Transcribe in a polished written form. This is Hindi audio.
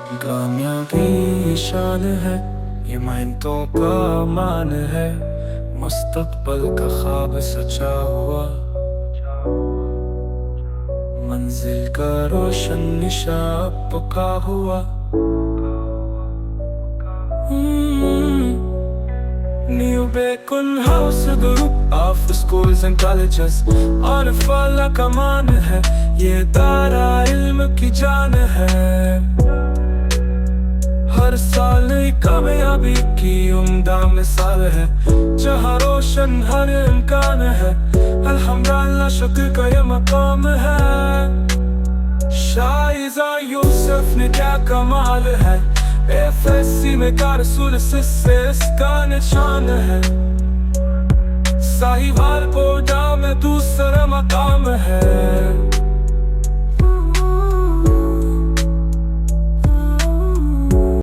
कामयाबी शान है, ये मेहनतों का मान है। मुस्तकबल का ख्वाब सचा हुआ, मंजिल का रोशन निशान पका हुआ। New Bacon House Group of Schools and Colleges और फला का मान है, ये दारा इल्म की जान है। हर साल नई कामयाबी की उम्दा मिसाल है, जहाँ रोशन हर इम्कान है। अल्हम्दुलिल्लाह शुक्र का ये मकाम है। शाइज़ा यूसुफ ने क्या कमाल है, FSC में का रसूल से इसका निशान है। साहिवाल बोर्डा में दूसरा मकाम है।